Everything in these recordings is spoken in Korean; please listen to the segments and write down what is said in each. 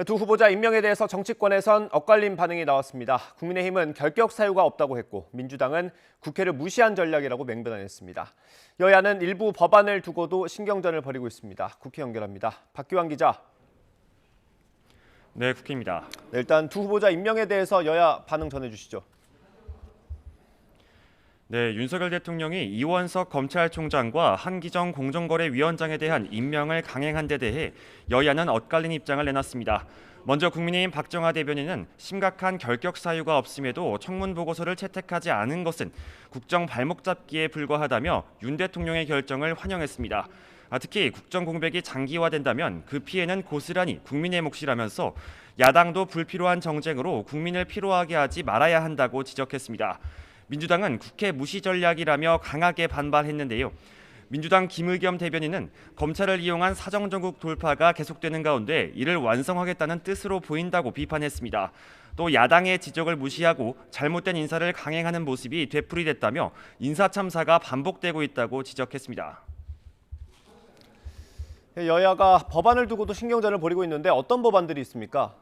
두 후보자 임명에 대해서 정치권에선 엇갈린 반응이 나왔습니다. 국민의힘은 결격 사유가 없다고 했고 민주당은 국회를 무시한 전략이라고 맹변했습니다. 여야는 일부 법안을 두고도 신경전을 벌이고 있습니다. 국회 연결합니다. 박기환 기자. 네, 국회입니다. 일단 두 후보자 임명에 대해서 여야 반응 전해주시죠. 네, 윤석열 대통령이 이원석 검찰총장과 한기정 공정거래위원장에 대한 임명을 강행한 데 대해 여야는 엇갈린 입장을 내놨습니다. 먼저 국민의힘 박정하 대변인은 심각한 결격 사유가 없음에도 청문 보고서를 채택하지 않은 것은 국정 발목 잡기에 불과하다며 윤 대통령의 결정을 환영했습니다. 특히 국정 공백이 장기화된다면 그 피해는 고스란히 국민의 몫이라면서 야당도 불필요한 정쟁으로 국민을 피로하게 하지 말아야 한다고 지적했습니다. 민주당은 국회 무시 전략이라며 강하게 반발했는데요. 민주당 김의겸 대변인은 검찰을 이용한 사정정국 돌파가 계속되는 가운데 이를 완성하겠다는 뜻으로 보인다고 비판했습니다. 또 야당의 지적을 무시하고 잘못된 인사를 강행하는 모습이 되풀이됐다며 인사 참사가 반복되고 있다고 지적했습니다. 여야가 법안을 두고도 신경전을 벌이고 있는데 어떤 법안들이 있습니까?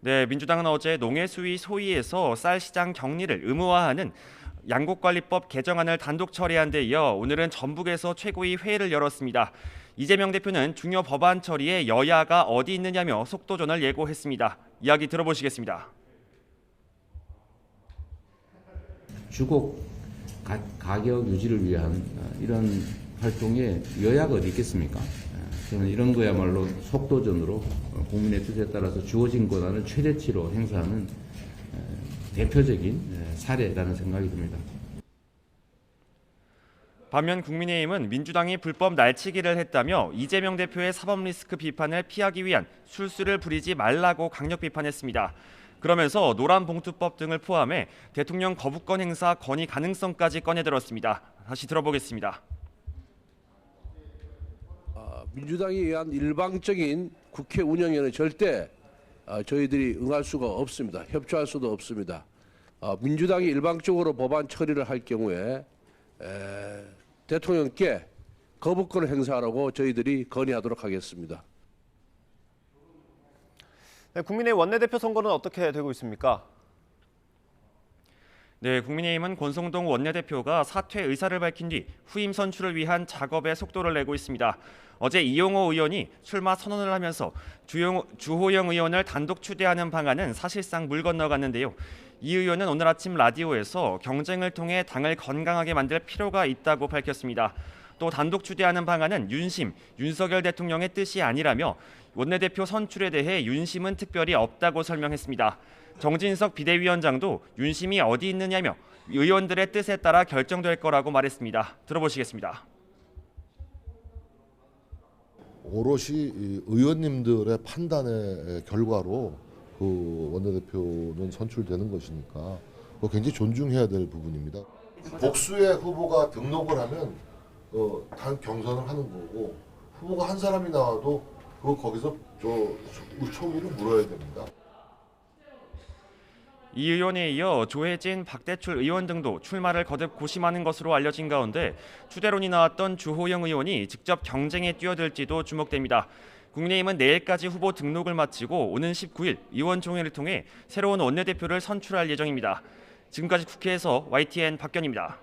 네, 민주당은 어제 농해수위 소위에서 쌀 시장 격리를 의무화하는 양곡관리법 개정안을 단독 처리한 데 이어 오늘은 전북에서 최고위 회의를 열었습니다. 이재명 대표는 중요 법안 처리에 여야가 어디 있느냐며 속도전을 예고했습니다. 이야기 들어보시겠습니다. 주곡 가격 유지를 위한 이런 활동에 여야가 어디 있겠습니까? 저는 이런 거야말로 속도전으로 국민의 뜻에 따라서 주어진 권한을 최대치로 행사하는 대표적인 사례라는 생각이 듭니다. 반면 국민의힘은 민주당이 불법 날치기를 했다며 이재명 대표의 사법 리스크 비판을 피하기 위한 술수를 부리지 말라고 강력 비판했습니다. 그러면서 노란봉투법 등을 포함해 대통령 거부권 행사 건의 가능성까지 꺼내들었습니다. 다시 들어보겠습니다. 민주당에 의한 일방적인 국회 운영에는 절대 저희들이 응할 수가 없습니다. 협조할 수도 없습니다. 민주당이 일방적으로 법안 처리를 할 경우에 대통령께 거부권을 행사하라고 저희들이 건의하도록 하겠습니다. 네, 국민의힘 원내대표 선거는 어떻게 되고 있습니까? 네, 국민의힘은 권성동 원내대표가 사퇴 의사를 밝힌 뒤 후임 선출을 위한 작업에 속도를 내고 있습니다. 어제 이용호 의원이 출마 선언을 하면서 주호영 의원을 단독 추대하는 방안은 사실상 물 건너갔는데요. 이 의원은 오늘 아침 라디오에서 경쟁을 통해 당을 건강하게 만들 필요가 있다고 밝혔습니다. 또 단독 추대하는 방안은 윤석열 대통령의 뜻이 아니라며 원내대표 선출에 대해 윤심은 특별히 없다고 설명했습니다. 정진석 비대위원장도 윤심이 어디 있느냐며 의원들의 뜻에 따라 결정될 거라고 말했습니다. 들어보시겠습니다. 오롯이 의원님들의 판단의 결과로 그 원내대표는 선출되는 것이니까 굉장히 존중해야 될 부분입니다. 복수의 후보가 등록을 하면 단 경선을 하는 거고 후보가 한 사람이 나와도 거기서 초기를 물어야 됩니다. 이 의원에 이어 조혜진, 박대출 의원 등도 출마를 거듭 고심하는 것으로 알려진 가운데 추대론이 나왔던 주호영 의원이 직접 경쟁에 뛰어들지도 주목됩니다. 국민의힘은 내일까지 후보 등록을 마치고 오는 19일 의원총회를 통해 새로운 원내대표를 선출할 예정입니다. 지금까지 국회에서 YTN 박견입니다.